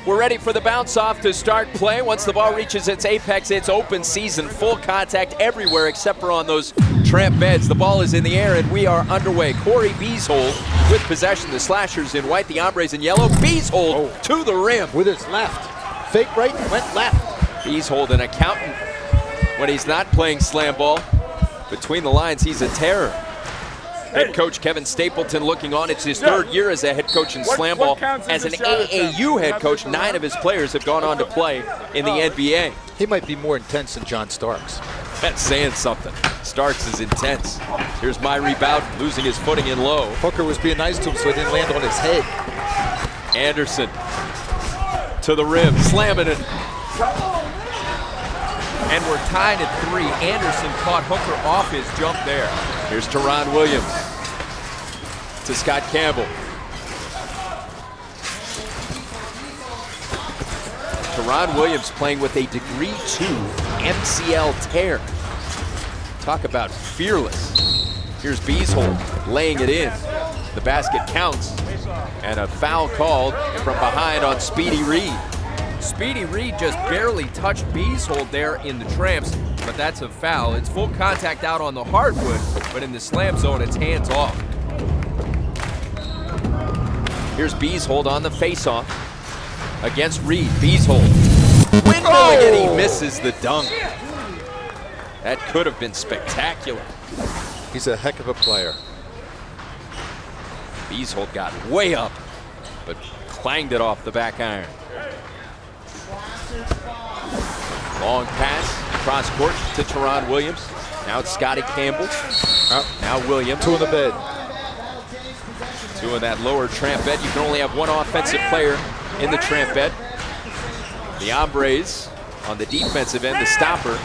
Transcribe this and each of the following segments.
We're ready for the bounce off to start play. Once the ball reaches its apex, it's open season, full contact everywhere except for on those tramp beds. The ball is in the air and we are underway. Corey Beeshold with possession. The Slashers in white, the Hombres in yellow. Beeshold to the rim. With his left. Fake right, went left. Beeshold, an accountant when he's not playing slam ball. Between the lines, he's a terror. Head coach Kevin Stapleton looking on. It's his third year as a head coach in slam ball. As an AAU head coach, 9 of his players have gone on to play in the NBA. He might be more intense than John Starks. That's saying something. Starks is intense. Here's my rebound, losing his footing in low. Hooker was being nice to him so he didn't land on his head. Anderson to the rim, slamming it. And we're tied at 3. Anderson caught Hooker off his jump there. Here's Teron Williams to Scott Campbell. Teron Williams playing with a degree 2 MCL tear. Talk about fearless. Here's Beeshold laying it in. The basket counts. And a foul called from behind on Speedy Reed. Speedy Reed just barely touched Beeshold there in the tramps, but that's a foul. It's full contact out on the hardwood, but in the slam zone, it's hands off. Here's Beeshold on the face-off against Reed. Beeshold windmilling and he misses the dunk. That could have been spectacular. He's a heck of a player. Beeshold got way up, but clanged it off the back iron. Long pass, cross court to Teron Williams. Now it's Scotty Campbell. Now Williams. 2 in the bed. 2 in that lower tramp bed. You can only have 1 offensive player in the tramp bed. The Hombres on the defensive end, the stopper.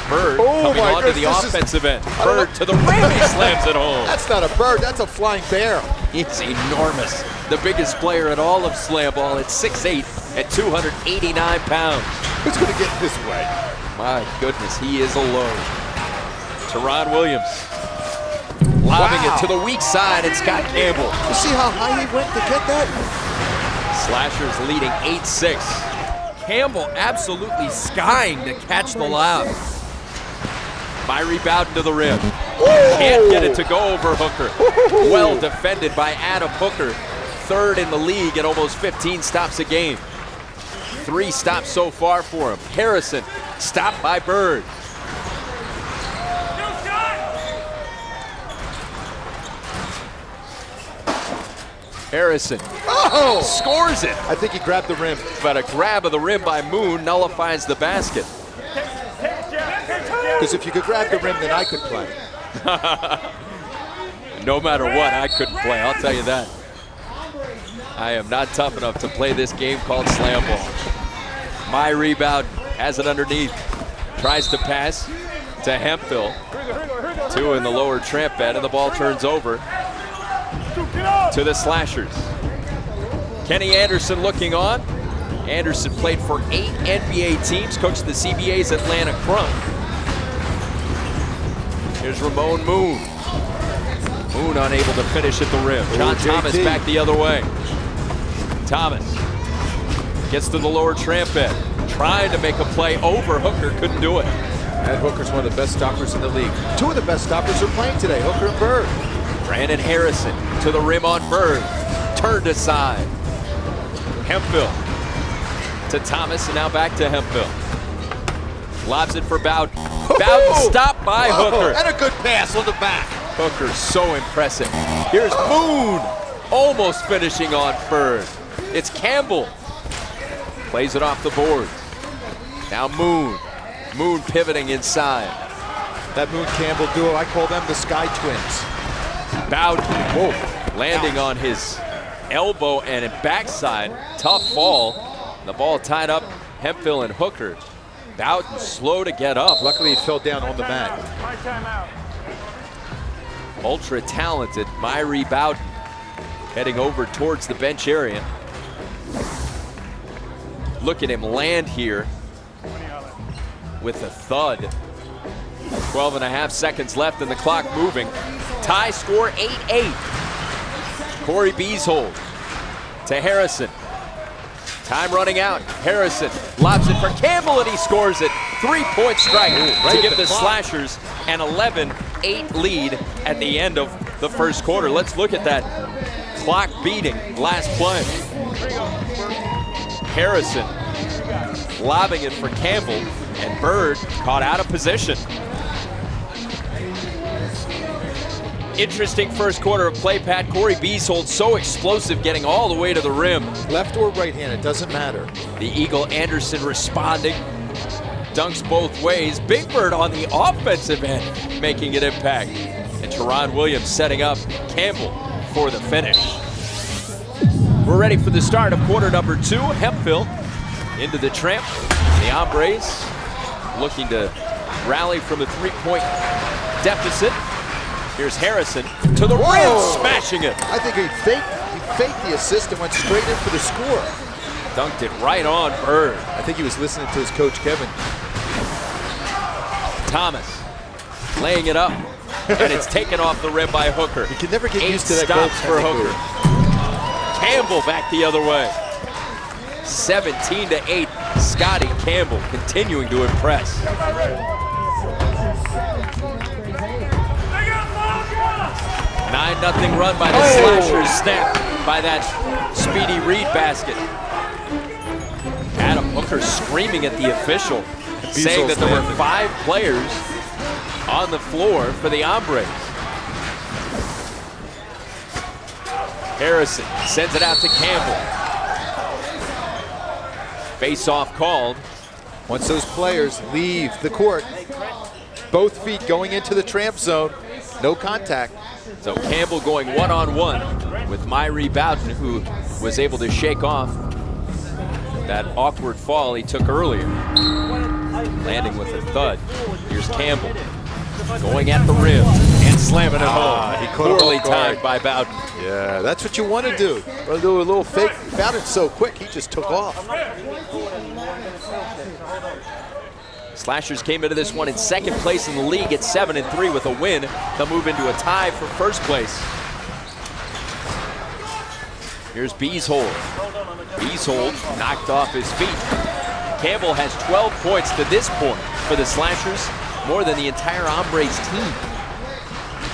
Bird coming on to the offensive end. Bird to the rim, he slams it home. That's not a bird, that's a flying bear. He's enormous. The biggest player in all of slam ball at 6'8" at 289 pounds. Who's going to get this way? My goodness, he is alone. Teron Williams lobbing it to the weak side, and Scott Campbell. You see how high he went to get that? Slashers leading 8-6. Campbell absolutely skying to catch the lob. My rebound to the rim. Can't get it to go over Hooker. Well defended by Adam Hooker. 3rd in the league at almost 15 stops a game. 3 stops so far for him. Harrison stopped by Bird. Harrison scores it. I think he grabbed the rim. But a grab of the rim by Moon nullifies the basket. Because if you could grab the rim, then I could play. No matter what, I couldn't play, I'll tell you that. I am not tough enough to play this game called slam ball. My rebound has it underneath. Tries to pass to Hemphill. 2 in the lower tramp bed, and the ball turns over to the Slashers. Kenny Anderson looking on. Anderson played for 8 NBA teams, coached the CBA's Atlanta Crunk. Here's Ramon Moon. Moon unable to finish at the rim. John Thomas back the other way. Thomas gets to the lower tramp bed. Trying to make a play over Hooker, couldn't do it. And Hooker's one of the best stoppers in the league. 2 of the best stoppers are playing today, Hooker and Bird. Brandon Harrison to the rim on Bird. Turned aside. Hemphill to Thomas, and now back to Hemphill. Lobs it for Bowden. Bowden stopped by Hooker. And a good pass on the back. Hooker so impressive. Here's Moon almost finishing on Bird. It's Campbell. Plays it off the board. Now Moon. Moon pivoting inside. That Moon-Campbell duo, I call them the Sky Twins. Bowden landing on his elbow and backside. Tough fall. The ball tied up Hemphill and Hooker. Bowden slow to get up. Luckily he fell down on the mat. Ultra talented Myrie Bowden heading over towards the bench area. Look at him land here with a thud. 12.5 seconds left and the clock moving. Tie score 8-8. Corey Beeshold to Harrison. Time running out. Harrison lobs it for Campbell, and he scores it. 3-point strike to give the Slashers an 11-8 lead at the end of the first quarter. Let's look at that clock beating last play. Harrison lobbing it for Campbell, and Bird caught out of position. Interesting first quarter of play, Pat. Corey Beeshold so explosive, getting all the way to the rim. Left or right hand, it doesn't matter. The Eagle Anderson responding. Dunks both ways. Big Bird on the offensive end, making an impact. And Teron Williams setting up Campbell for the finish. We're ready for the start of quarter number 2. Hemphill into the tramp. The Hombres looking to rally from a 3-point deficit. Here's Harrison to the rim, smashing it. I think he faked the assist and went straight in for the score. Dunked it right on Bird. I think he was listening to his coach, Kevin. Thomas laying it up, and it's taken off the rim by Hooker. You can never get used to that. 8 stops for Hooker. Campbell back the other way. 17-8, Scotty Campbell continuing to impress. 9-0 run by the Slashers, snapped by that Speedy Reed basket. Adam Hooker screaming at the official, saying that there were 5 players on the floor for the Hombres. Harrison sends it out to Campbell. Face-off called. Once those players leave the court, both feet going into the tramp zone, no contact. So Campbell going one-on-one with Myrie Bowden, who was able to shake off that awkward fall he took earlier, landing with a thud. Here's Campbell going at the rim and slamming it home. He caught poorly timed by Bowden. Yeah, that's what you want to do. Or do a little fake. Bowden's so quick, he just took off. Slashers came into this one in second place in the league at 7-3 with a win. They'll move into a tie for first place. Here's Beeshold. Beeshold knocked off his feet. Campbell has 12 points to this point for the Slashers, more than the entire Hombres team.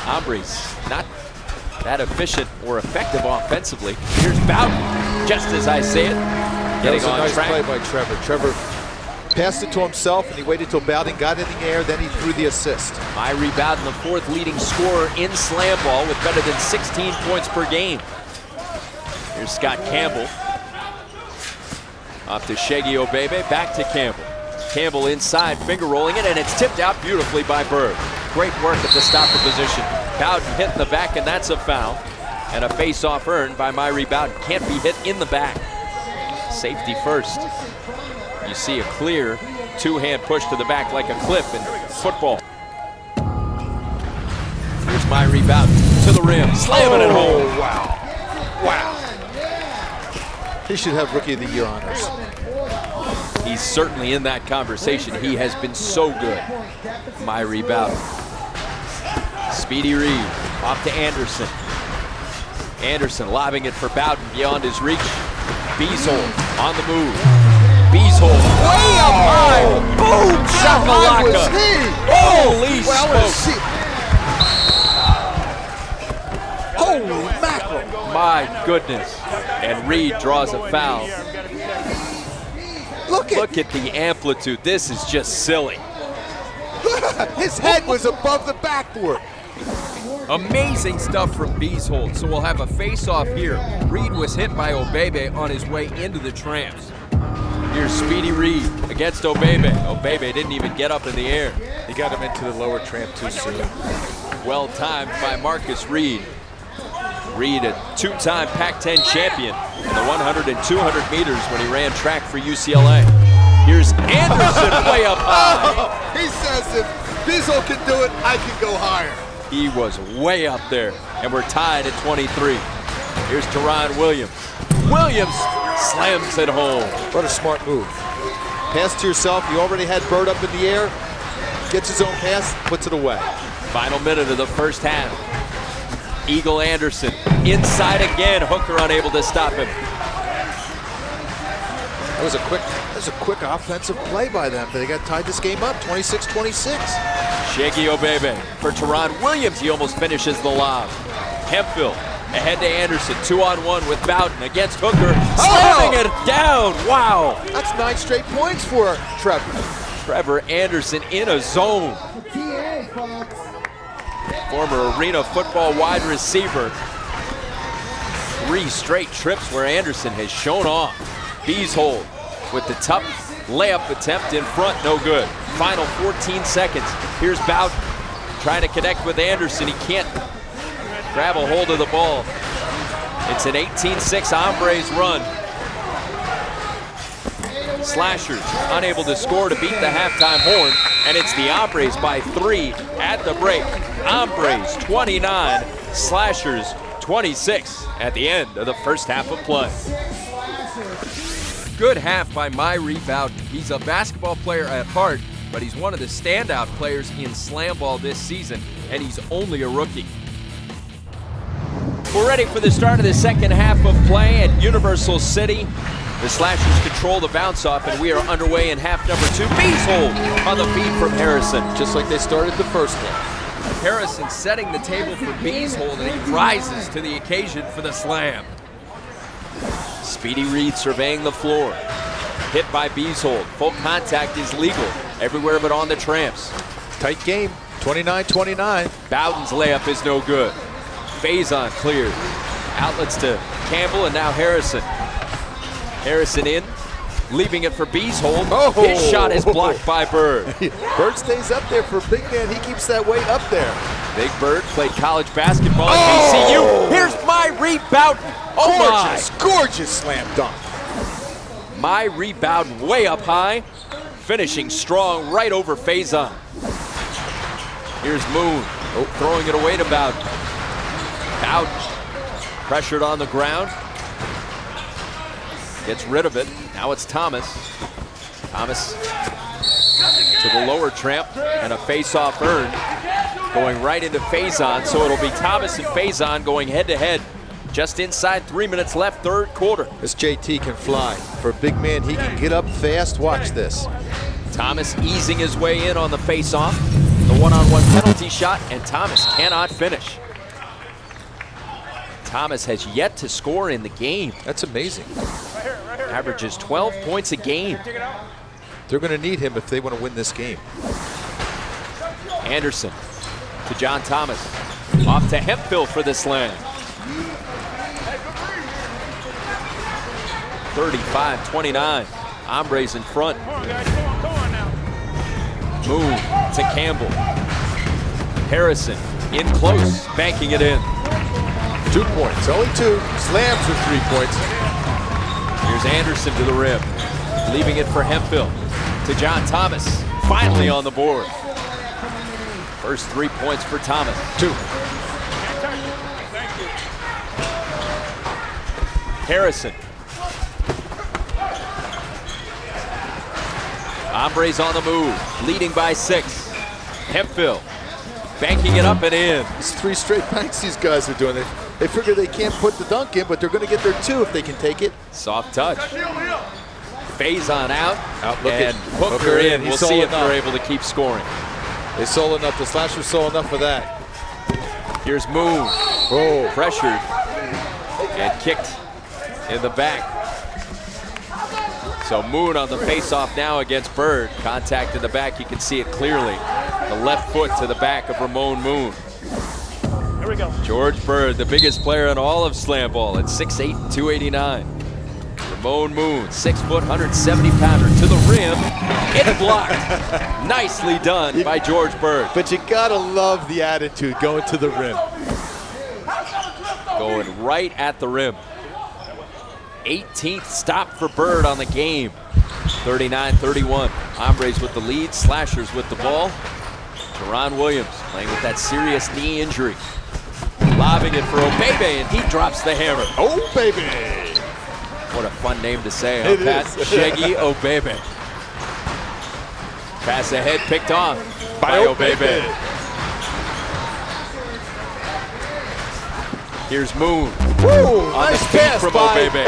Hombres not that efficient or effective offensively. Here's Bowden, just as I say it. That was a nice play by Trevor. Trevor passed it to himself, and he waited till Bowden got in the air, then he threw the assist. Myrie Bowden, the 4th leading scorer in SlamBall with better than 16 points per game. Here's Scott Campbell. Off to Shaggy Obebe, back to Campbell. Campbell inside, finger rolling it, and it's tipped out beautifully by Bird. Great work at the stopper position. Bowden hit in the back, and that's a foul. And a face-off earned by Myrie Bowden. Can't be hit in the back. Safety first. You see a clear 2-hand push to the back like a clip in football. Here's Myrie Bowden to the rim, slamming it home. Wow. Wow. He should have Rookie of the Year honors. He's certainly in that conversation. He has been so good. Myrie Bowden. Speedy Reed off to Anderson. Anderson lobbing it for Bowden beyond his reach. Beeshold on the move. Beeshold way up high. Boom! Shakalaka. Holy smokes. Holy mackerel. My goodness. And Reed draws a foul. Look at the amplitude. This is just silly. His head was above the backboard. Amazing stuff from Beeshold. So we'll have a face-off here. Reed was hit by Obebe on his way into the tramps. Here's Speedy Reed against Obebe. Obebe didn't even get up in the air. He got him into the lower tramp too soon. Well timed by Marcus Reed. Reed, a 2-time Pac-10 champion in the 100 and 200 meters when he ran track for UCLA. Here's Anderson way up high. He says if Beeshold can do it, I can go higher. He was way up there, and we're tied at 23. Here's Teron Williams. Williams slams it home. What a smart move. Pass to yourself. You already had Bird up in the air. Gets his own pass, puts it away. Final minute of the first half. Eagle Anderson inside again. Hooker unable to stop him. That was a quick offensive play by them, but they got tied this game up, 26-26. Shaggy Obebe for Teron Williams. He almost finishes the lob. Hemphill ahead to Anderson, 2-on-1 with Bowden against Hooker, slamming it down. Wow. That's 9 straight points for Trevor. Trevor Anderson in a zone. Former Arena football wide receiver. 3 straight trips where Anderson has shown off. Beeshold with the tough layup attempt in front, no good. Final 14 seconds. Here's Bowden trying to connect with Anderson. He can't grab a hold of the ball. It's an 18-6 Hombres run. Slashers unable to score to beat the halftime horn, and it's the Hombres by 3 at the break. Hombres 29, Slashers 26 at the end of the first half of play. Good half by Myrie Bowden. He's a basketball player at heart, but he's one of the standout players in SlamBall this season, and he's only a rookie. We're ready for the start of the second half of play at Universal City. The Slashers control the bounce off, and we are underway in half number 2. Beeshold on the feed from Harrison. Just like they started the first one. Harrison setting the table for Beeshold, and he rises to the occasion for the slam. Speedy Reed surveying the floor. Hit by Beeshold. Full contact is legal everywhere but on the Tramps. Tight game, 29-29. Bowden's layup is no good. Faison cleared. Outlets to Campbell and now Harrison. Harrison in, leaving it for Beeshold. Oh. His shot is blocked by Bird. Bird stays up there for big man. He keeps that weight up there. Big Bird played college basketball at VCU. Here's Myrie Bowden. Oh Gorgeous, my. gorgeous slam dunk. Myrie Bowden way up high, finishing strong right over Faison. Here's Moon, throwing it away to Bowden. Bowden pressured on the ground. Gets rid of it. Now it's Thomas. Thomas to the lower Tramp, and a face-off earned. Going right into Faison, so it'll be Thomas and Faison going head-to-head. Just inside 3 minutes left, third quarter. This JT can fly. For a big man, he can get up fast. Watch this. Thomas easing his way in on the face-off. The one-on-one penalty shot, and Thomas cannot finish. Thomas has yet to score in the game. That's amazing. Averages 12 points a game. They're going to need him if they want to win this game. Anderson to John Thomas. Off to Hemphill for the slam. 35-29. Hombres in front. Moon to Campbell. Harrison in close, banking it in. 2 points, only 2. Slams with 3 points. Here's Anderson to the rim. Leaving it for Hemphill. To John Thomas. Finally on the board. First 3 points for Thomas. 2. Harrison. Hombres on the move, leading by 6. Hemphill banking it up and in. It's 3 straight banks these guys are doing. They figure they can't put the dunk in, but they're going to get their 2 if they can take it. Soft touch. Faison out and Hooker in. We'll see if they're able to keep scoring. They sold enough. The Slashers sold enough for that. Here's Moon. Oh, Pressured and kicked in the back. So Moon on the face-off now against Bird. Contact in the back, you can see it clearly. The left foot to the back of Ramon Moon. Here we go. George Bird, the biggest player in all of SlamBall at 6'8", 289. Ramon Moon, 6 foot, 170-pounder to the rim. It's blocked. Nicely done by George Bird. but you gotta love the attitude going to the rim. Going right at the rim. 18th stop for Bird on the game. 39-31. Hombres with the lead. Slashers with the ball. Teron Williams playing with that serious knee injury. Lobbing it for Obebe, and he drops the hammer. Oh, baby. What a fun name to say, huh, Pat? Shaggy Obebe. Pass ahead, picked off by Obebe. Here's Moon. Woo, on nice the speed pass from by Obebe.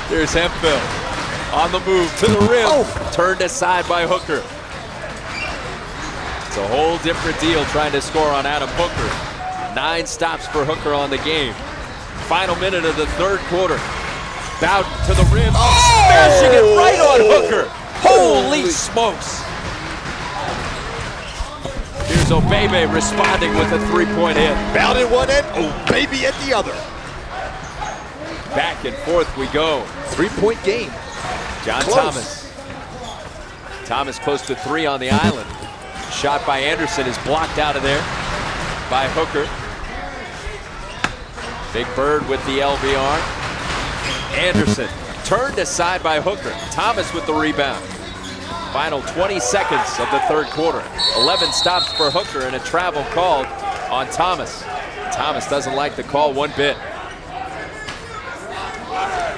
Here's Hemphill on the move to the rim. Turned aside by Hooker. It's a whole different deal trying to score on Adam Hooker. 9 stops for Hooker on the game. Final minute of the third quarter. Bowden to the rim, smashing it right on Hooker. Holy smokes. Here's Obebe responding with a 3-point hit. Bowden one end, Obebe at the other. Back and forth we go. 3-point game. John Close. Thomas. Thomas close to 3 on the island. Shot by Anderson is blocked out of there by Hooker. Big Bird with the LBR. Anderson turned aside by Hooker. Thomas with the rebound. Final 20 seconds of the third quarter. 11 stops for Hooker and a travel called on Thomas. Thomas doesn't like the call one bit.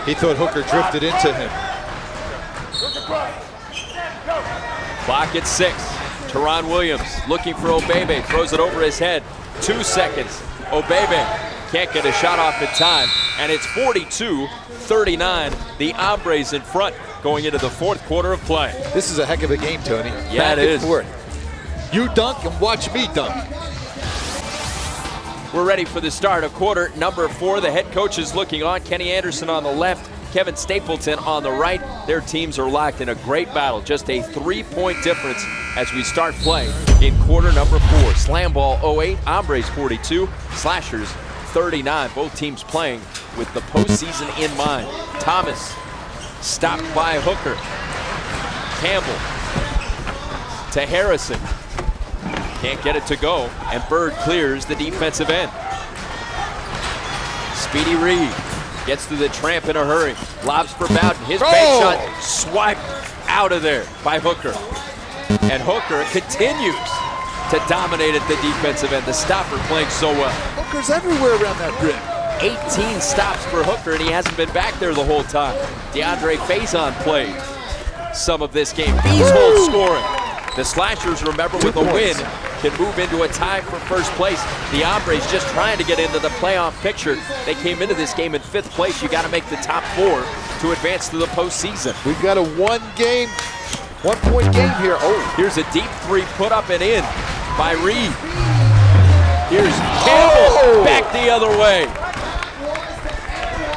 He thought Hooker drifted into him. Clock at 6. Teron Williams looking for Obebe. Throws it over his head. 2 seconds. Obebe can't get a shot off in time. And it's 42-39. The Hombres in front going into the fourth quarter of play. This is a heck of a game, Tony. Yeah, Back it and is. forth. You dunk and watch me dunk. We're ready for the start of quarter number 4. The head coach is looking on. Kenny Anderson on the left, Kevin Stapleton on the right. Their teams are locked in a great battle. Just a 3-point difference as we start play in quarter number 4. SlamBall 08, Hombres 42, Slashers 39. Both teams playing with the postseason in mind. Thomas stopped by Hooker. Campbell to Harrison. Can't get it to go, and Bird clears the defensive end. Speedy Reed gets to the tramp in a hurry. Lobs for Bowden. His bank shot swiped out of there by Hooker. And Hooker continues to dominate at the defensive end. The stopper playing so well. Hooker's everywhere around that rim. 18 stops for Hooker, and he hasn't been back there the whole time. DeAndre Faison played some of this game. Beasley scoring. The Slashers, remember, with a win, can move into a tie for first place. The Hombres just trying to get into the playoff picture. They came into this game in 5th place. You got to make the top 4 to advance to the postseason. We've got a 1-point game here. Here's a deep 3 put up and in by Reed. Here's Campbell back the other way.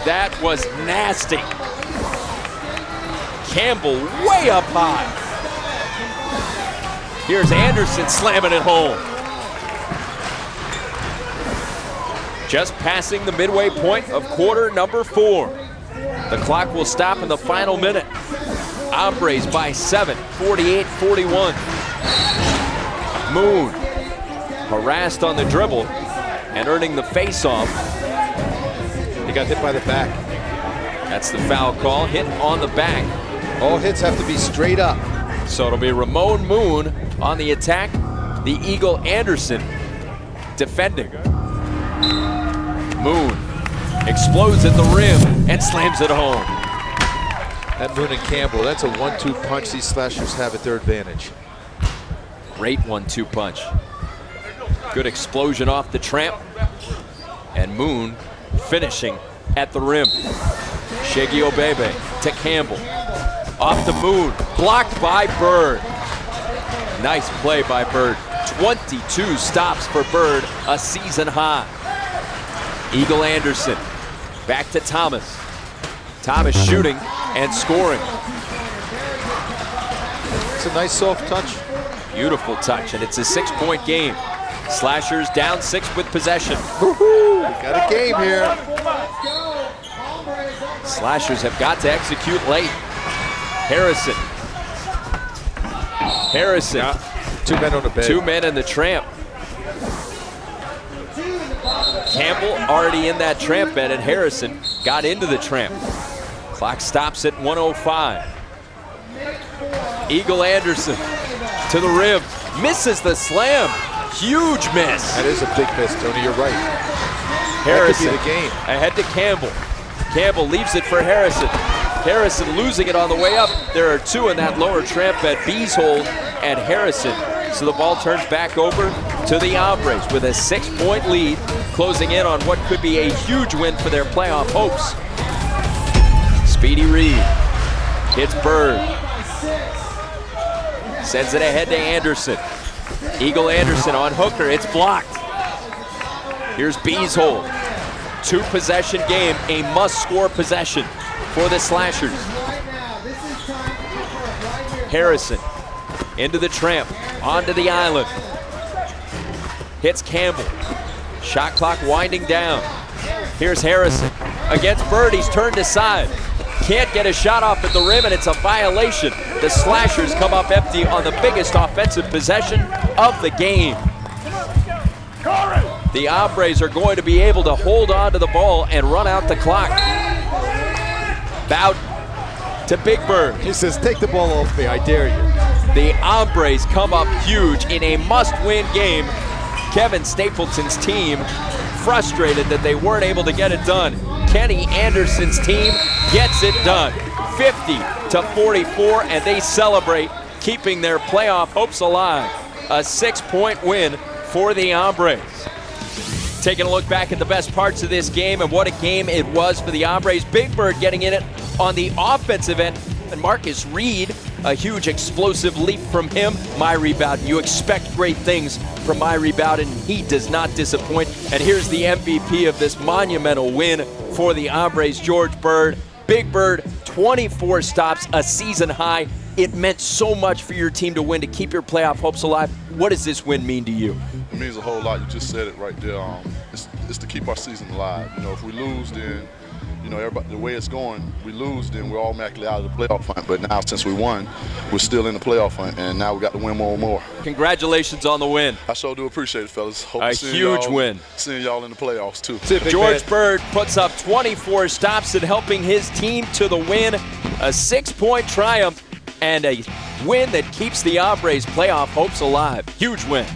That was nasty. Campbell way up high. Here's Anderson slamming it home. Just passing the midway point of quarter number 4. The clock will stop in the final minute. Hombres by 7, 48-41. Moon harassed on the dribble and earning the face-off. He got hit by the back. That's the foul call, hit on the back. All hits have to be straight up. So it'll be Ramon Moon on the attack. The Eagle Anderson defending. Moon explodes at the rim and slams it home. That Moon and Campbell, that's a 1-2 punch these Slashers have at their advantage. Great 1-2 punch. Good explosion off the tramp. And Moon finishing at the rim. Shaggy Obebe to Campbell. Off to Moon, blocked by Bird. Nice play by Bird. 22 stops for Bird, a season high. Eagle Anderson, back to Thomas. Thomas shooting and scoring. It's a nice soft touch. Beautiful touch, and it's a 6-point game. Slashers down 6 with possession. Woohoo! Got a game here. Slashers have got to execute late. Harrison. Yeah. 2 men on the bed. 2 men in the tramp. Campbell already in that tramp bed, and Harrison got into the tramp. Clock stops at 1:05. Eagle Anderson to the rim. Misses the slam. Huge miss. That is a big miss, Tony. You're right. Harrison That could be the game. ahead to Campbell. Campbell leaves it for Harrison. Harrison losing it on the way up. There are 2 in that lower tramp bed, Beasley and Harrison. So the ball turns back over to the Hombres with a 6-point lead, closing in on what could be a huge win for their playoff hopes. Speedy Reed hits Bird. Sends it ahead to Anderson. Eagle Anderson on Hooker. It's blocked. Here's Beasley. 2-possession game, a must-score possession for the Slashers. Harrison into the tramp, onto the island. Hits Campbell. Shot clock winding down. Here's Harrison against Bird. He's turned aside. Can't get a shot off at the rim, and it's a violation. The Slashers come up empty on the biggest offensive possession of the game. The Hombres are going to be able to hold on to the ball and run out the clock. Bowden to Big Bird. He says, take the ball off me, I dare you. The Hombres come up huge in a must-win game. Kevin Stapleton's team frustrated that they weren't able to get it done. Kenny Anderson's team gets it done. 50-44, and they celebrate, keeping their playoff hopes alive. A 6-point win for the Hombres. Taking a look back at the best parts of this game and what a game it was for the Hombres. Big Bird getting in it on the offensive end, and Marcus Reed, a huge explosive leap from him. Myrie Bowden, you expect great things from Myrie Bowden. He does not disappoint. And here's the MVP of this monumental win for the Hombres, George Bird. Big Bird, 24 stops, a season high. It meant so much for your team to win, to keep your playoff hopes alive. What does this win mean to you? It means a whole lot. You just said it right there. It's to keep our season alive. You know, if we lose, then, you know, everybody, the way it's going, we lose, then we're automatically out of the playoff hunt. But now, since we won, we're still in the playoff hunt, and now we got to win more and more. Congratulations on the win. I sure do appreciate it, fellas. Hope A huge win. Seeing y'all in the playoffs, too. George Bird puts up 24 stops and helping his team to the win. A 6-point triumph and a win that keeps the Hombres' playoff hopes alive. Huge win.